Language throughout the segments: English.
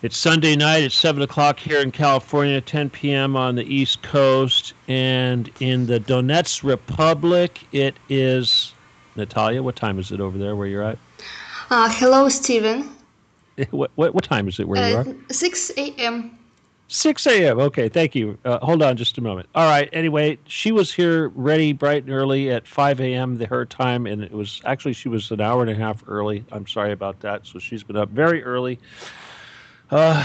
It's Sunday night. It's 7 o'clock here in California, 10 p.m. on the East Coast. And in the Donetsk Republic, it is. Natalia, what time is it over there where you're at? Hello, Steven. What time is it where you Uh, are? 6 a.m. 6 a.m. Okay, thank you. Hold on just a moment. All right. Anyway, she was here ready bright and early at 5 a.m. Her time, and it was actually she was an hour and a half early. I'm sorry about that. So she's been up very early. Uh,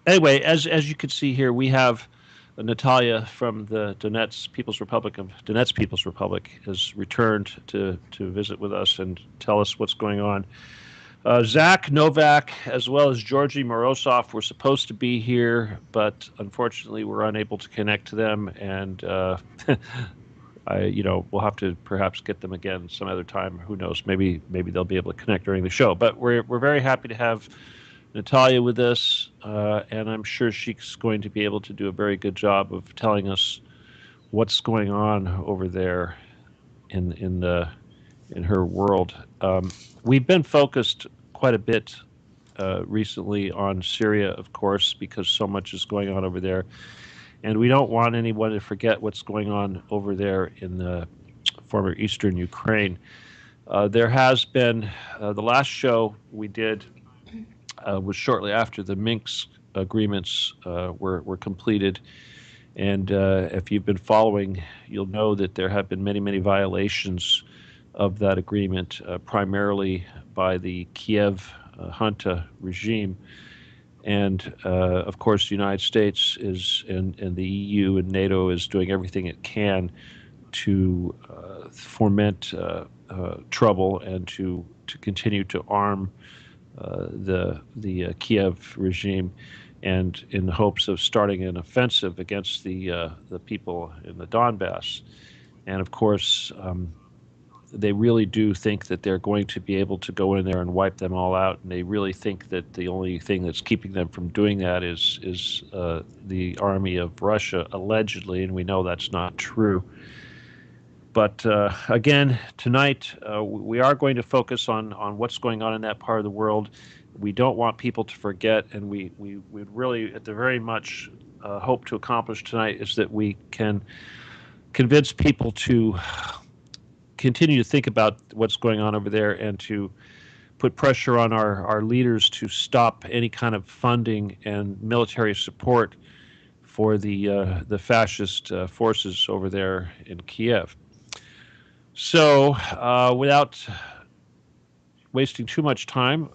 anyway, as you can see here, we have Natalia from the Donetsk People's Republic has returned to visit with us and tell us what's going on. Zach Novak, as well as Georgy Morozov, were supposed to be here, but unfortunately, we're unable to connect to them. And we'll have to perhaps get them again some other time. Who knows? Maybe they'll be able to connect during the show. But we're very happy to have Natalia with us, and I'm sure she's going to be able to do a very good job of telling us what's going on over there in her world. We've been focused quite a bit recently on Syria, of course, because so much is going on over there, and we don't want anyone to forget what's going on over there in the former eastern Ukraine. There has been the last show we did was shortly after the Minsk agreements were completed. And if you've been following, you'll know that there have been many violations of that agreement, primarily by the Kiev junta regime. And of course, the United States and the EU and NATO is doing everything it can to foment trouble and to continue to arm the Kiev regime, and in the hopes of starting an offensive against the people in the Donbass. And of course, they really do think that they're going to be able to go in there and wipe them all out, and they really think that the only thing that's keeping them from doing that is the army of Russia, allegedly, and we know that's not true. But again, tonight we are going to focus on what's going on in that part of the world. We don't want people to forget, and we really, at the very much, hope to accomplish tonight is that we can convince people to continue to think about what's going on over there and to put pressure on our leaders to stop any kind of funding and military support for the fascist forces over there in Kiev. So, without wasting too much time,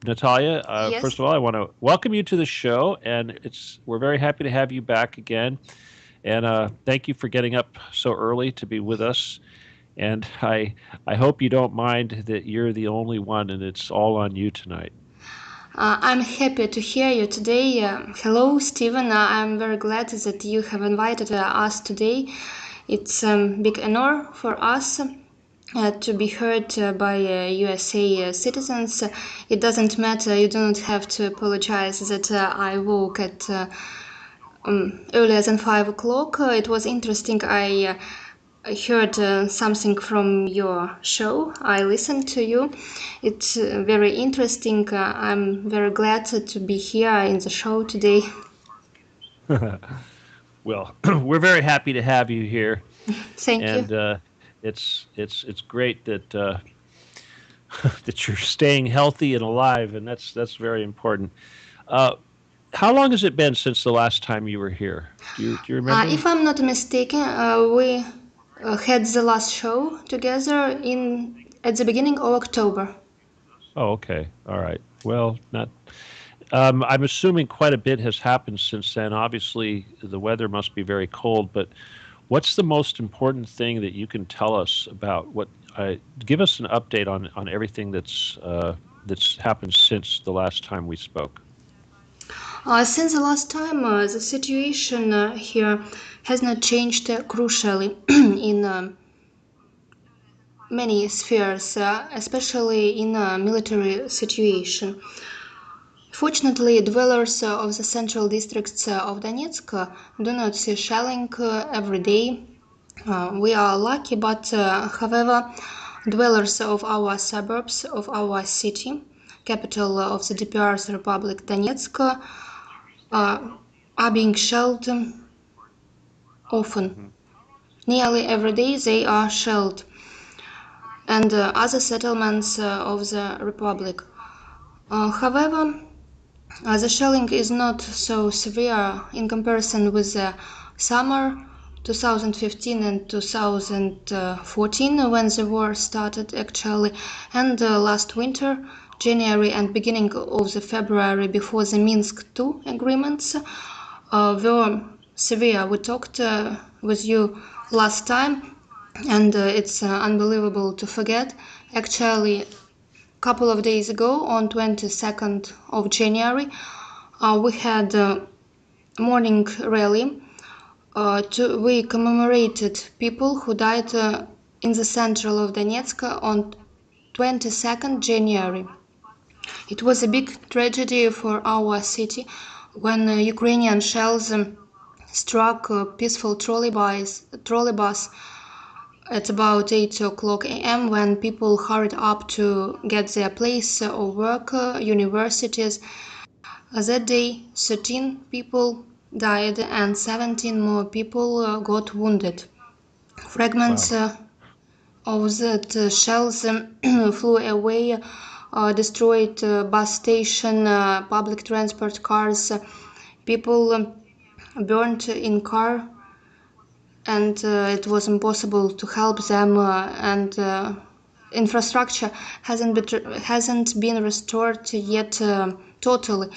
Natalia, first Yes. of all, I want to welcome you to the show, and we're very happy to have you back again. And thank you for getting up so early to be with us. And I hope you don't mind that you're the only one, and it's all on you tonight. I'm happy to hear you today. Hello, Steven. I'm very glad that you have invited us today. It's a big honor for us to be heard by USA citizens. It doesn't matter, you don't have to apologize that I woke at earlier than 5 o'clock. It was interesting. I heard something from your show. I listened to you. It's very interesting. I'm very glad to be here in the show today. Well, we're very happy to have you here, Thank you. and it's great that that you're staying healthy and alive, and that's very important. Uh, how long has it been since the last time you were here? Do you remember? If I'm not mistaken, we had the last show together in at the beginning of October. Oh, okay. All right. Well, not. I'm assuming quite a bit has happened since then. Obviously, the weather must be very cold, but what's the most important thing that you can tell us about what? Give us an update on everything that's happened since the last time we spoke. Since the last time, the situation here has not changed crucially in many spheres, especially in a military situation. Fortunately, dwellers of the central districts of Donetsk do not see shelling every day. We are lucky, but however, dwellers of our suburbs, of our city, capital of the DPR's Republic Donetsk, are being shelled often. Hmm. Nearly every day they are shelled, and other settlements of the Republic. However, the shelling is not so severe in comparison with the summer 2015 and 2014 when the war started actually, and last winter, January and beginning of the February before the Minsk II agreements were severe. We talked with you last time, and it's unbelievable to forget. Actually, couple of days ago, on 22nd of January, we had a morning rally. We commemorated people who died in the central of Donetsk on 22nd January. It was a big tragedy for our city when Ukrainian shells struck a peaceful trolleybus at about 8 o'clock a.m. when people hurried up to get their place of work, universities. That day, 13 people died and 17 more people got wounded. Fragments Wow. of that shells flew away, destroyed bus station, public transport cars, people burned in car, and it was impossible to help them, and infrastructure hasn't been restored yet totally.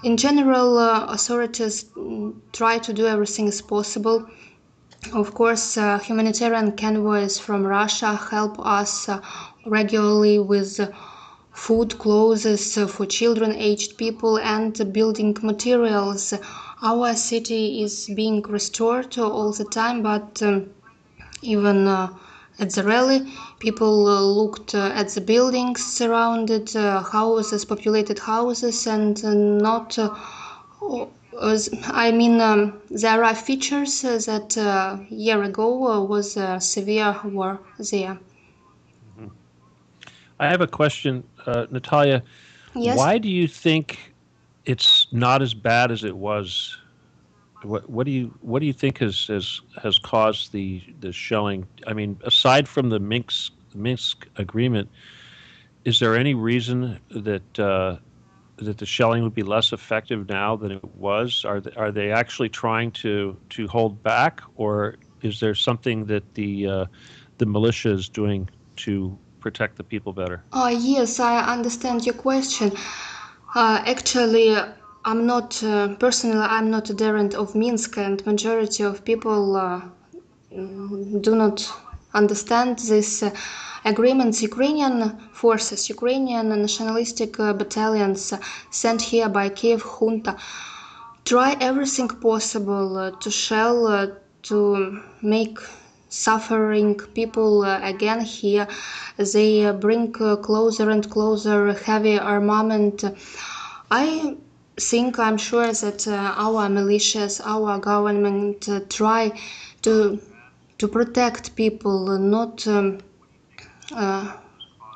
In general, authorities try to do everything as possible. Of course, humanitarian convoys from Russia help us regularly with food, clothes for children, aged people, and building materials. Our city is being restored all the time, but even at the rally, people looked at the buildings surrounded, houses, populated houses, and not. I mean, there are features that a year ago was a severe war there. Hmm. I have a question, Natalia. Yes. Why do you think it's not as bad as it was? What do you think has caused the shelling? I mean, aside from the Minsk agreement, is there any reason that the shelling would be less effective now than it was? Are they actually trying to hold back, or is there something that the militia is doing to protect the people better? Yes, I understand your question. Actually, I'm not adherent of Minsk, and majority of people do not understand this agreements. Ukrainian forces, Ukrainian nationalistic battalions sent here by Kiev junta try everything possible to shell, to make suffering people again here. They bring closer and closer heavy armament. I think, I'm sure that our militias, our government try to to protect people, not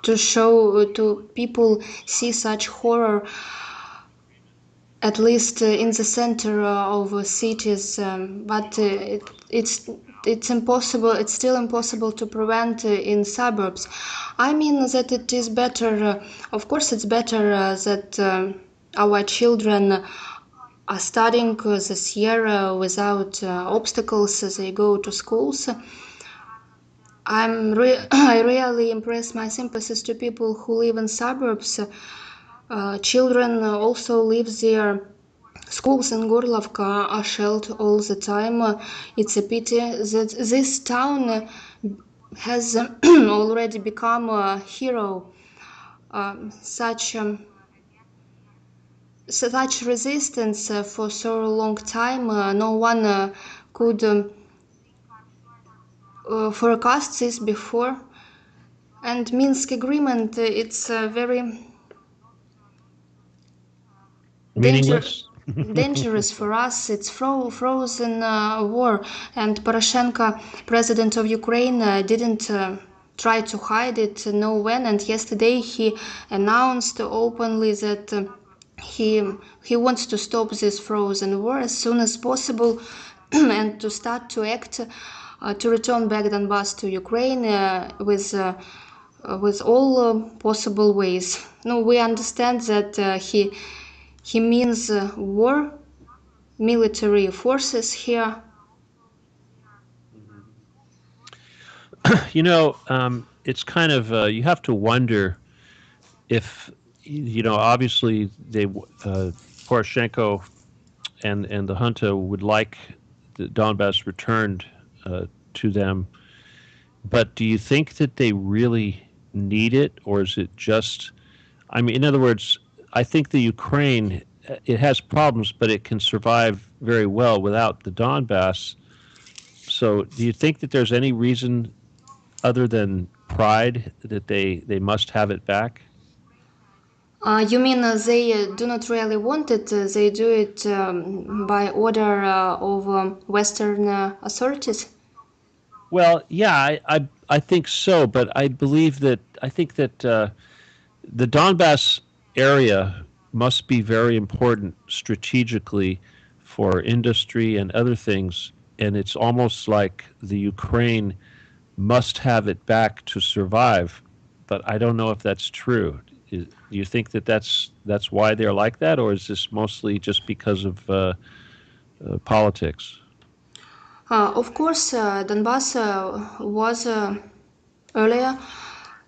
to show to people see such horror, at least in the center of cities. But it's impossible. It's still impossible to prevent in suburbs. I mean that it is better. Of course, it's better that our children are studying this year without obstacles as they go to schools. I really impress my sympathies to people who live in suburbs. Children also live there. Schools in Gorlovka are shelled all the time. It's a pity that this town has already become a hero. Such such resistance for so long time, no one could forecast this before. And Minsk agreement, it's very danger, Meaningless. dangerous for us. It's frozen war, and Poroshenko, president of Ukraine, didn't try to hide it, know when. And yesterday he announced openly that he wants to stop this frozen war as soon as possible and to start to act to return back Donbass to Ukraine with all possible ways. No, we understand that he means war, military forces here. It's kind of you have to wonder if obviously Poroshenko and the junta would like the Donbass returned to them, but do you think that they really need it, or is it just? I mean, in other words, I think the Ukraine it has problems, but it can survive very well without the Donbass. So, do you think that there's any reason other than pride that they must have it back? You mean they do not really want it? They do it by order of Western authorities? Well, yeah, I think so, but I think that the Donbass area must be very important strategically for industry and other things, and it's almost like the Ukraine must have it back to survive. But I don't know if that's true. Do you think that that's why they're like that, or is this mostly just because of politics? Of course, Donbass was earlier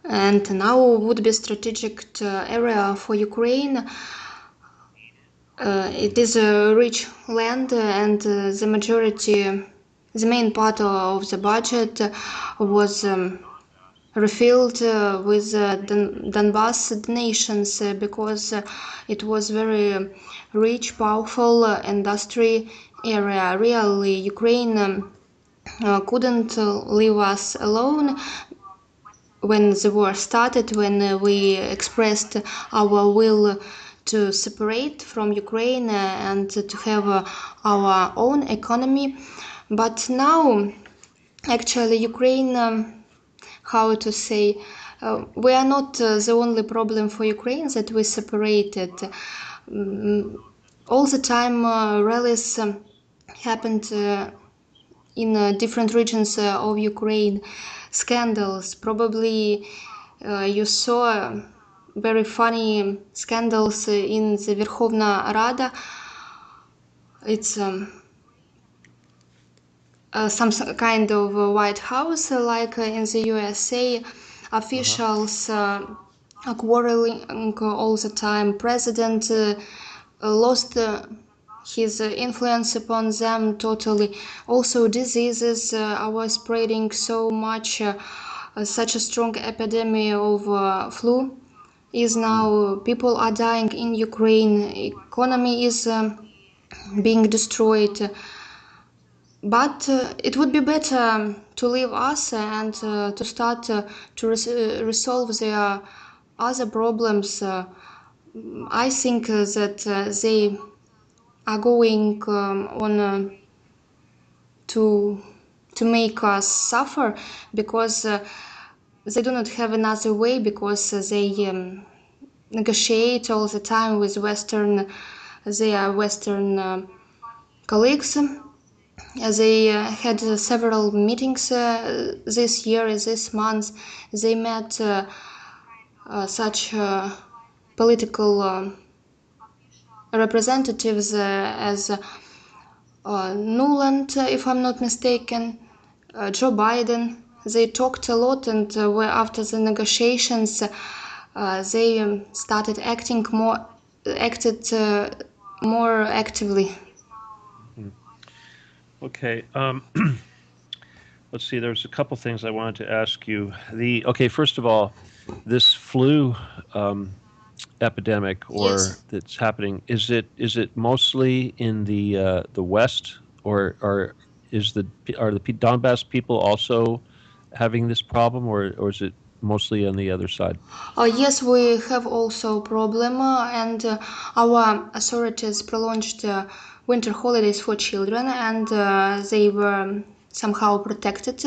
and now would be strategic area for Ukraine. It is a rich land and the main part of the budget was refilled with Donbass nations because it was very rich, powerful industry area. Really, Ukraine couldn't leave us alone when the war started, when we expressed our will to separate from Ukraine and to have our own economy. But now, actually, Ukraine, how to say, we are not the only problem for Ukraine that we separated. All the time, rallies happened in different regions of Ukraine, scandals. Probably you saw very funny scandals in the Верховна Rada. It's some kind of White House, like in the USA. Uh-huh. Officials are quarreling all the time. President lost his influence upon them totally. Also, diseases are spreading so much. Such a strong epidemic of flu is Mm. now. People are dying in Ukraine. Economy is being destroyed. But it would be better to leave us and to start to resolve their other problems. I think that they are going on to make us suffer because they do not have another way, because they negotiate all the time with their Western colleagues. They had several meetings this year, this month. They met such political representatives as Nuland, if I'm not mistaken, Joe Biden. They talked a lot, and after the negotiations, they acted more actively. Mhm. Okay. Let's see. There's a couple things I wanted to ask you. First of all, this flu epidemic or Yes. that's happening, is it mostly in the West, or is the are the Donbass people also having this problem, or is it mostly on the other side? Yes, we have also problem, and our authorities prolonged winter holidays for children, and they were somehow protected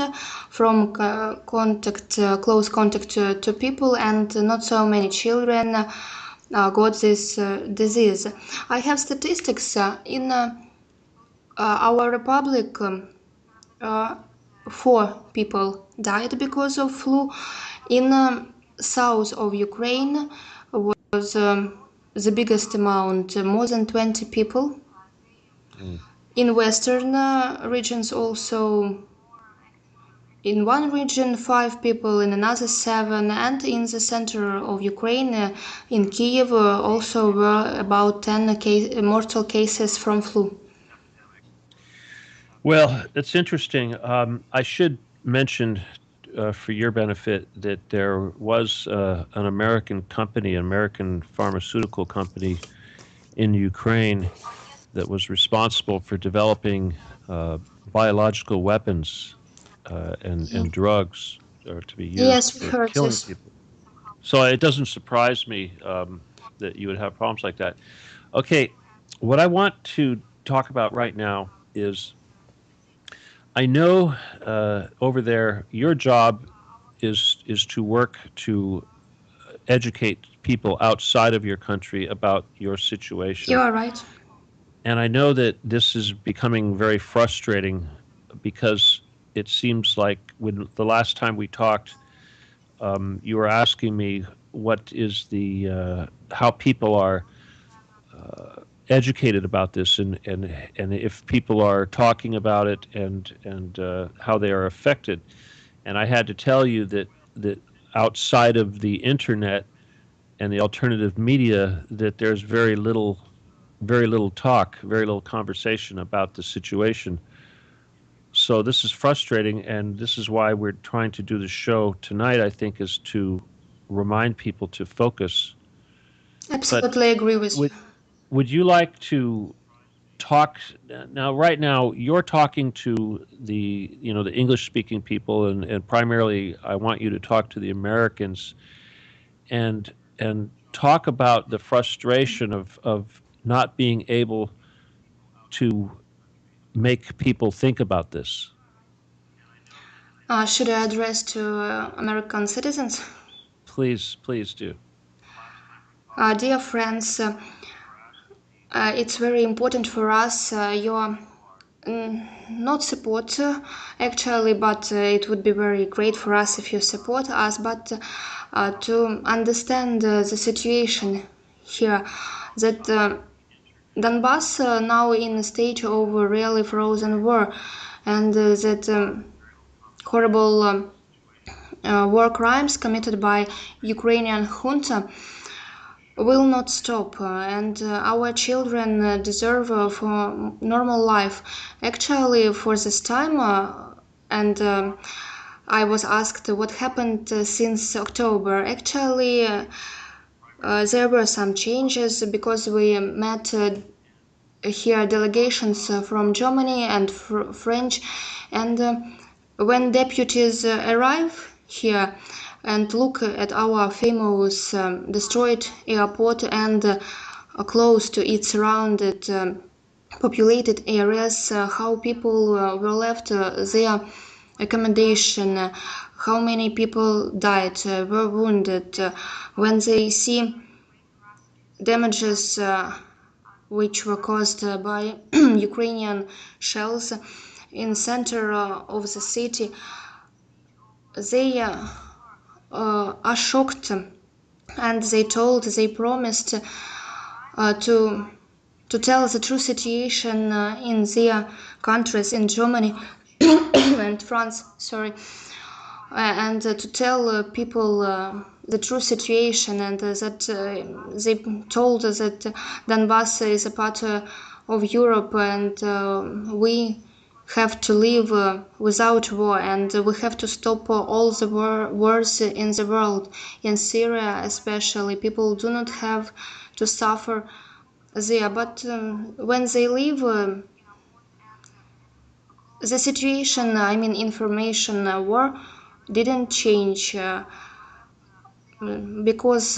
from close contact to people, and not so many children got this disease. I have statistics in our republic. Uh, 4 people died because of flu. In south of Ukraine was the biggest amount, more than 20 people. Mm. In western regions also, in one region 5 people, in another 7, and in the center of Ukraine, in Kiev, also were about 10 mortal cases from flu. Well, it's interesting. I should mention, for your benefit, that there was an American company, an American pharmaceutical company in Ukraine that was responsible for developing biological weapons and drugs to be used Yes, we for heard killing this. people. So it doesn't surprise me that you would have problems like that. Okay, what I want to talk about right now is I know over there your job is to work to educate people outside of your country about your You situation. are right. And I know that this is becoming very frustrating because it seems like when the last time we talked, you were asking me what is the how people are educated about this and if people are talking about it and how they are affected. And I had to tell you that outside of the internet and the alternative media, that there's very little talk, very little conversation about the situation. So this is frustrating, and this is why we're trying to do the show tonight. I think is to remind people to focus. But Absolutely agree with you. would would you like to talk now? Right now, you're talking to the English speaking people, and primarily, I want you to talk to the Americans and talk about the frustration of not being able to make people think about this. Should I address to American citizens? Please do. Dear friends, it's very important for us your not support actually, but it would be very great for us if you support us, but to understand the situation here, that Donbass now in a stage of a really frozen war, and that horrible war crimes committed by Ukrainian junta will not stop, and our children deserve for normal life. Actually, for this time, and I was asked what happened since October. Actually, there were some changes because we met here delegations from Germany and French, and when deputies arrive here and look at our famous destroyed airport and close to its surrounded populated areas, how people were left their accommodation, how many people died, were wounded, when they see damages which were caused by Ukrainian shells in center of the city, they are shocked, and they promised to tell the true situation in their countries, in Germany and France. Sorry, and to tell people the true situation, and that they told us that Donbass is a part of Europe, and we have to live without war, and we have to stop all the wars in the world. In Syria especially, people do not have to suffer there, but when they leave, the situation, I mean information war, didn't change because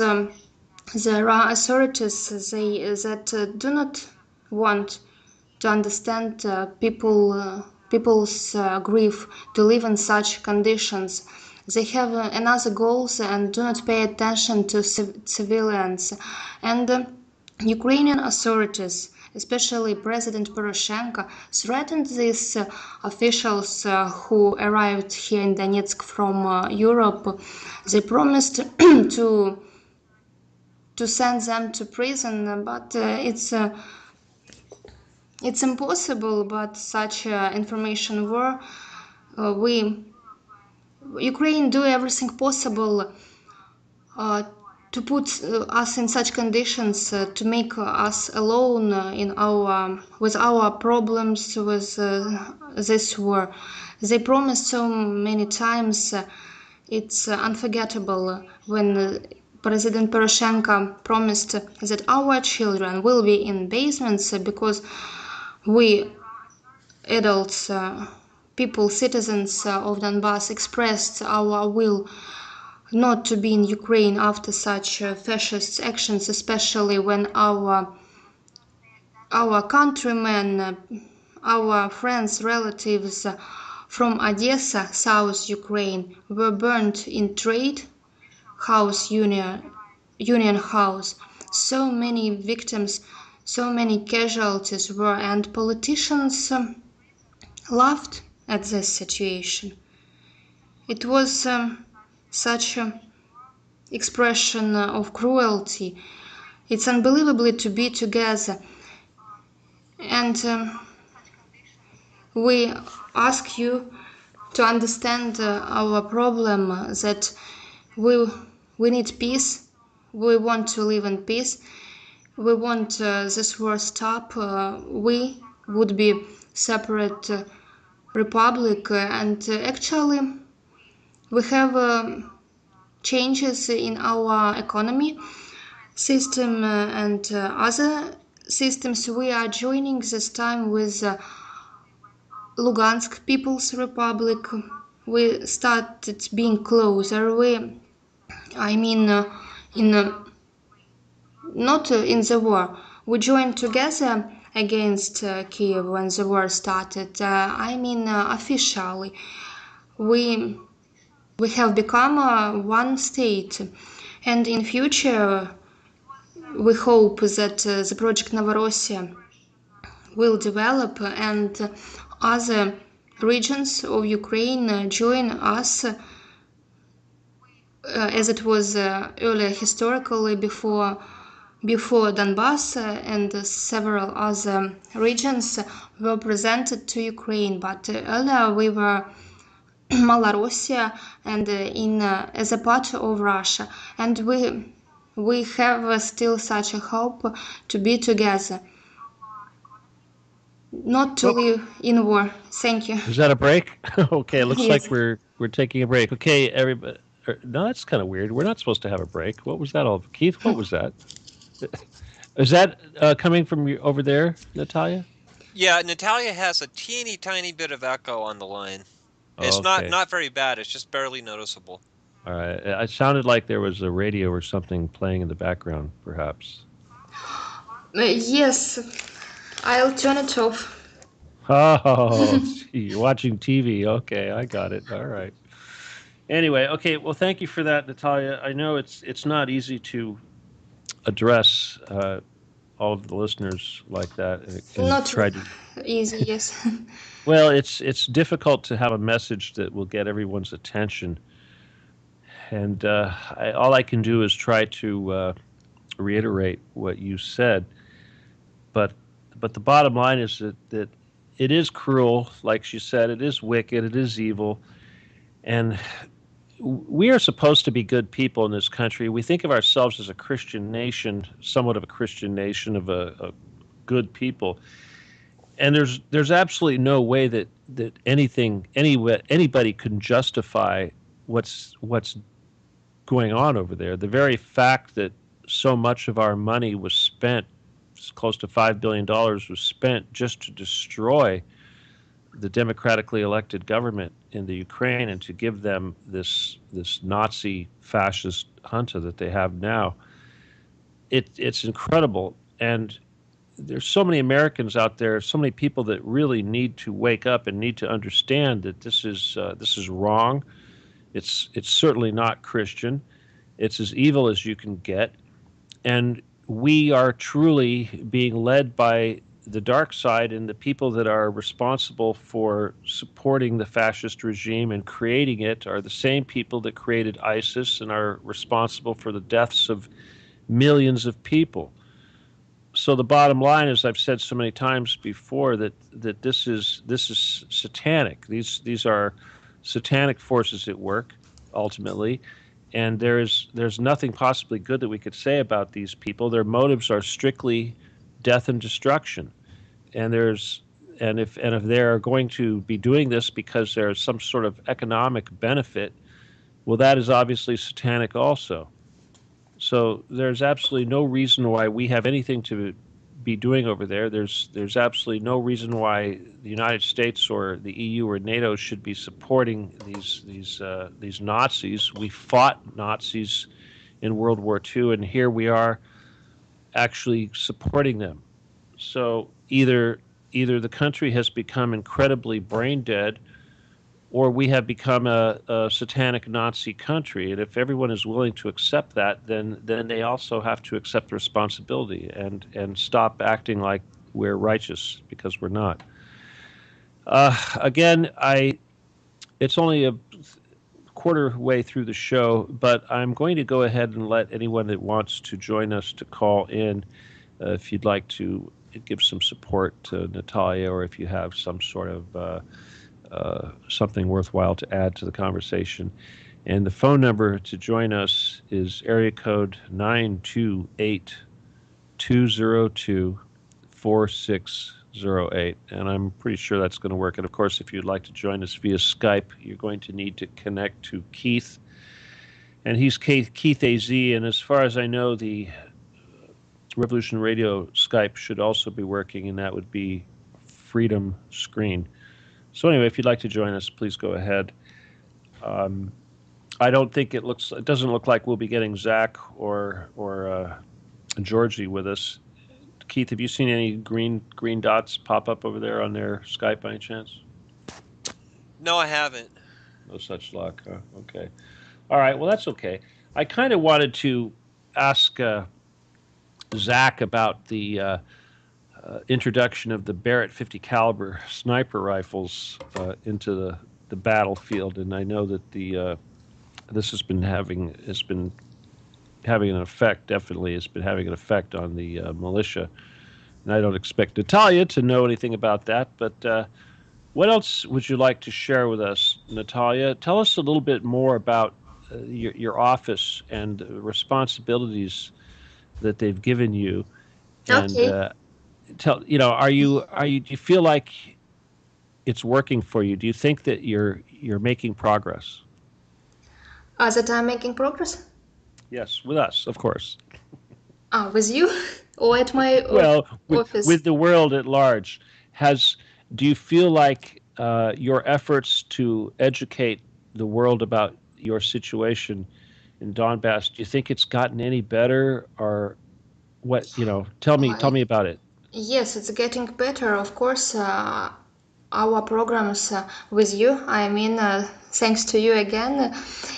there are authorities that do not want to understand people people's grief to live in such conditions. They have another goals and do not pay attention to civilians. And Ukrainian authorities, especially President Poroshenko, threatened these officials who arrived here in Donetsk from Europe. They promised to send them to prison, but it's impossible. But such information war, we Ukraine do everything possible to put us in such conditions to make us alone in our with our problems with this war. They promised so many times. It's unforgettable when President Poroshenko promised that our children will be in basements because we adults, people, citizens of Donbass expressed our will not to be in Ukraine after such fascist actions, especially when our countrymen, our friends, relatives from Odessa, South Ukraine, were burned in trade house, union house. So many victims, so many casualties were, and politicians laughed at this situation. It was such an expression of cruelty. It's unbelievable to be together. And we ask you to understand our problem that we, we need peace. We want to live in peace. We want this war stop. We would be separate republic, and actually we have changes in our economy system and other systems. We are joining this time with Lugansk People's Republic. We started being closer. I mean, in not in the war. We joined together against Kiev when the war started. I mean, officially, we we have become one state, and in future we hope that the project Novorossia will develop and other regions of Ukraine join us as it was earlier historically before Donbass and several other regions were presented to Ukraine. But earlier we were Malorussia and as a part of Russia, and we have still such a hope to be together, not to Well, live in war. Thank you. is that a break? Okay, it looks like Yes. we're taking a break. Okay, everybody. No, that's kind of weird. We're not supposed to have a break. What was that all? Keith, what was that? Is that coming from you over there, Natalia? Yeah, Natalia has a teeny tiny bit of echo on the line. It's not Okay. not very bad. It's just barely noticeable. All right. It sounded like there was a radio or something playing in the background, perhaps. Yes, I'll turn it off. Oh, you're watching TV. Okay, I got it. All right. Anyway, okay. Well, thank you for that, Natalia. I know it's not easy to address all of the listeners like that and Not try to. easy, yes. Well, it's difficult to have a message that will get everyone's attention, and all I can do is try to reiterate what you said. But but the bottom line is that it is cruel, like she said. It is wicked. It is evil, and we are supposed to be good people in this country. We think of ourselves as a Christian nation, somewhat of a Christian nation of a good people, and there's absolutely no way that anybody can justify what's going on over there. The very fact that so much of our money was spent, close to $5 billion was spent just to destroy the democratically elected government in the Ukraine and to give them this Nazi fascist junta that they have now. It's incredible, and there's so many Americans out there, so many people that really need to wake up and need to understand that this is wrong. It's certainly not Christian. It's as evil as you can get, and we are truly being led by the dark side, and the people that are responsible for supporting the fascist regime and creating it are the same people that created ISIS and are responsible for the deaths of millions of people. So the bottom line is, I've said so many times before, that this is satanic. These are satanic forces at work ultimately, and there's nothing possibly good that we could say about these people. Their motives are strictly death and destruction, and there's and if they're going to be doing this because there's some sort of economic benefit, well, that is obviously satanic also. So there's absolutely no reason why we have anything to be doing over there. There's absolutely no reason why the United States or the EU or NATO should be supporting these Nazis. We fought Nazis in World War II, and here we are actually supporting them. So either the country has become incredibly brain dead, or we have become a satanic Nazi country. And if everyone is willing to accept that, then they also have to accept responsibility and stop acting like we're righteous, because we're not. Again, I it's only a quarter way through the show, but I'm going to go ahead and let anyone that wants to join us to call in, if you'd like to give some support to Natalia, or if you have some sort of something worthwhile to add to the conversation. And the phone number to join us is area code 928 202 4608. And I'm pretty sure that's going to work. And of course, if you'd like to join us via Skype, you're going to need to connect to Keith. And he's Keith AZ. And as far as I know, the Revolution Radio Skype should also be working, and that would be Freedom Screen. So anyway, if you'd like to join us, please go ahead. I don't think it doesn't look like we'll be getting Zach or Georgie with us. Keith, have you seen any green dots pop up over there on their Skype by any chance? No, I haven't. No such luck. Huh? Okay. All right. Well, that's okay. I kind of wanted to ask Zach about the introduction of the Barrett 50 caliber sniper rifles into the battlefield, and I know that this has been having an effect. Definitely, it's been having an effect on the militia. And I don't expect Natalia to know anything about that, but what else would you like to share with us, Natalia? Tell us a little bit more about your office and the responsibilities that they've given you, and Okay. do you feel like it's working for you? Do you think that you're making progress? That I'm making progress? Yes, with us, of course. With you? Or at my Well, office? with the world at large, has do you feel like your efforts to educate the world about your situation in Donbass, do you think it's gotten any better, or what? Tell Uh, me about it. yes, it's getting better, of course. Our programs with you, I mean, thanks to you again,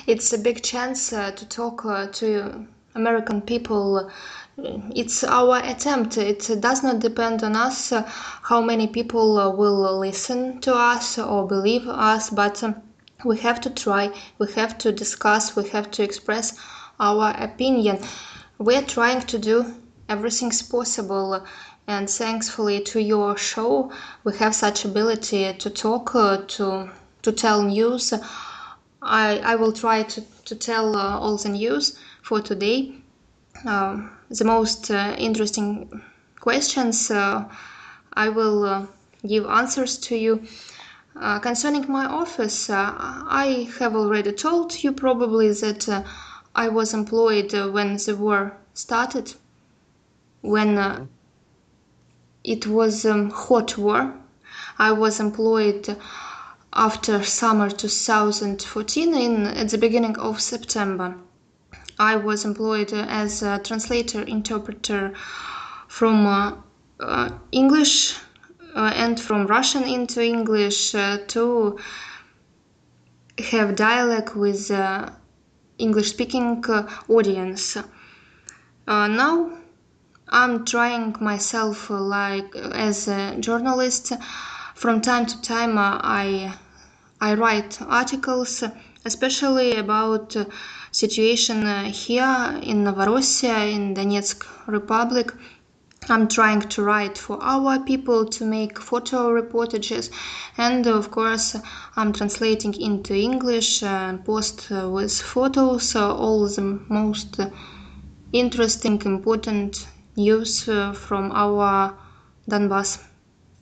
it's a big chance to talk to American people. It's our attempt. It does not depend on us how many people will listen to us or believe us, but we have to try, we have to discuss, we have to express our opinion. We're trying to do everything's possible, and thankfully to your show, we have such ability to talk, to tell news. I will try to tell all the news for today. The most interesting questions I will give answers to you. Concerning my office, I have already told you probably that I was employed when the war started, when Hmm. it was hot war. I was employed after summer 2014 at the beginning of September. I was employed as a translator interpreter from English and from Russian into English to have dialogue with English-speaking audience. Now I'm trying myself as a journalist. From time to time, I write articles, especially about situation here in Novorossia, in Donetsk Republic. I'm trying to write for our people to make photo reportages, and of course, I'm translating into English and post with photos all the most interesting, important news from our Donbass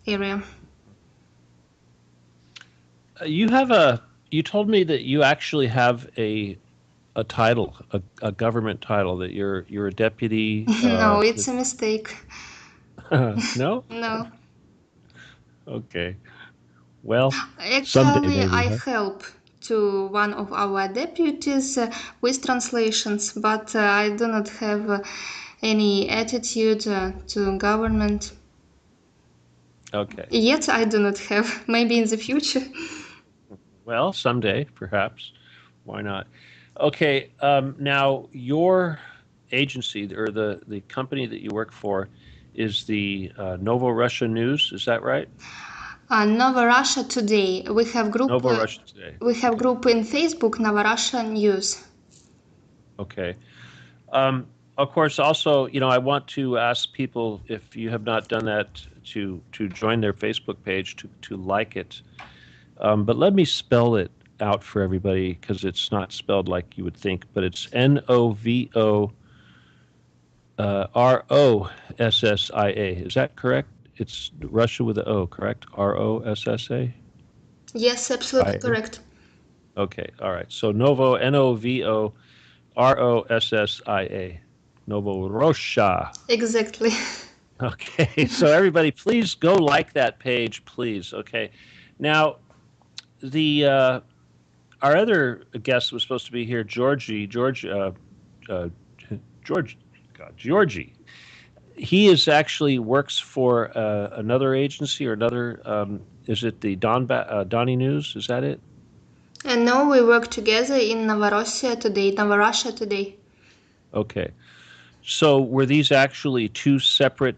area. You have a. You told me that you actually have a title, a government title, that you're a deputy. No, it's a mistake. No. No. Okay. Well, someday Actually, maybe. I Huh? help to one of our deputies with translations, but I do not have any attitude to government. Okay. Yet I do not have. Maybe in the future. Well, someday perhaps. Why not? Okay. Now your agency or the company that you work for is the Novorossia News. Is that right? Novorossia Today. We have group. Novorossia Today. We have Okay. group in Facebook. Novorossia News. Okay. Um, of course, also, I want to ask people if you have not done that to join their Facebook page to like it. But let me spell it out for everybody because it's not spelled like you would think. But it's Novorossia. Is that correct? It's Russia with a O, correct? Rossa. Yes, absolutely correct. Okay, all right. So Novorossia. Novorossia. Exactly. Okay, so everybody, please go like that page, please. Okay, now the our other guest was supposed to be here, uh, George, God, Georgie. He is actually works for another agency or another. Is it the Donny News? Is that it? And now we work together in Novorossia today, Novorossia today. Okay. So were these actually two separate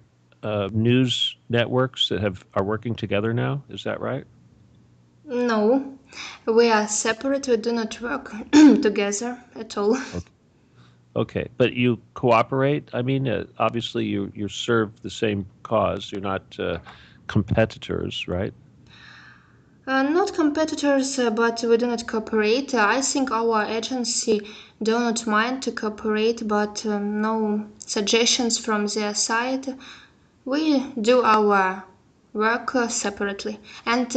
news networks that have are working together now? Is that right? No, we are separate. We do not work together at all. Okay. Okay, but you cooperate. I mean, obviously you serve the same cause. You're not competitors, right? Not competitors, but we do not cooperate. I think our agency do not mind to cooperate, but no suggestions from their side. We do our work separately. And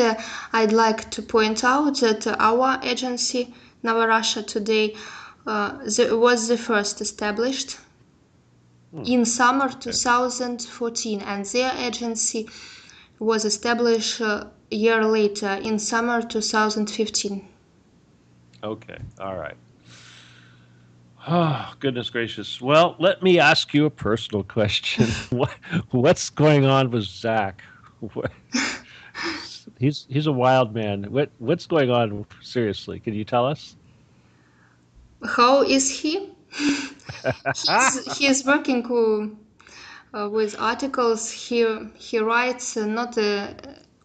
I'd like to point out that our agency, Novorossia Today, was the first established Hmm. in summer Okay. 2014, and their agency was established a year later in summer 2015. Okay. All right. Oh, goodness gracious. Well, let me ask you a personal question. What's going on with Zach? What, he's a wild man. What's going on? Seriously, can you tell us? How is he? He's working with articles. He writes not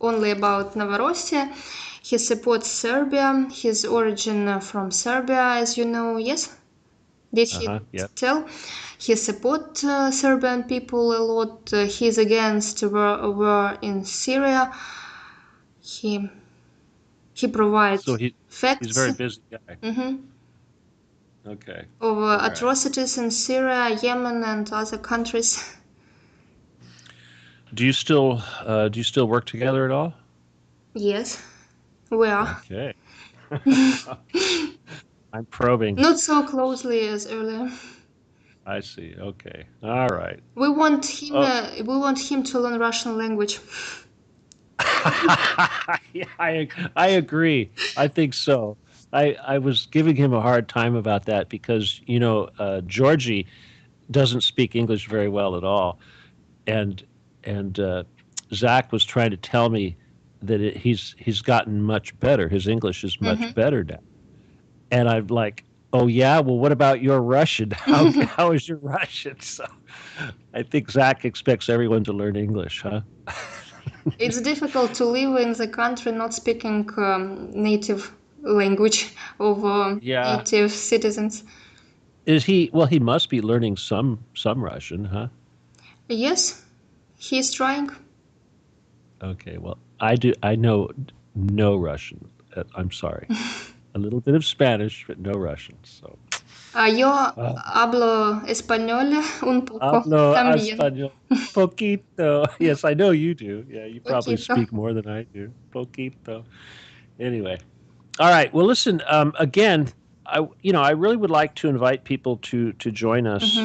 only about Novorossia. He supports Serbia. His origin from Serbia, as you know. Yes, did Uh he huh. Yep. tell? He supports Serbian people a lot. He's against war in Syria. He he So provides he's a facts very busy guy. mhm, Okay. of All right. atrocities in Syria, Yemen, and other countries. Do you still work together at all? Yes, we are. Okay. I'm probing. Not so closely as earlier. I see. Okay. All right. We want him. Oh, We want him to learn Russian language. yeah, I agree. I think so. I was giving him a hard time about that because Georgie doesn't speak English very well at all, and and Zach was trying to tell me that he's gotten much better. His English is much better now, and I'm like, oh yeah, well, what about your Russian? How is your Russian? So I think Zach expects everyone to learn English, huh? It's difficult to live in the country not speaking native language of Yeah. native citizens. Is he? Well, he must be learning some Russian, huh? Yes, he's trying. Okay. Well, I do. I know no Russian. I'm sorry. A little bit of Spanish, but no Russian. So. Yo Uh, hablo español un poco Hablo también. español poquito. Yes, I know you do. Yeah, you probably Poquito. speak more than I do. Poquito. Anyway, all right. Well, listen. Again, I really would like to invite people to join us.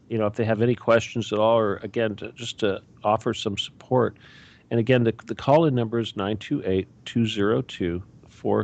If they have any questions at all, or again, just to offer some support. And again, the call in number is 928 202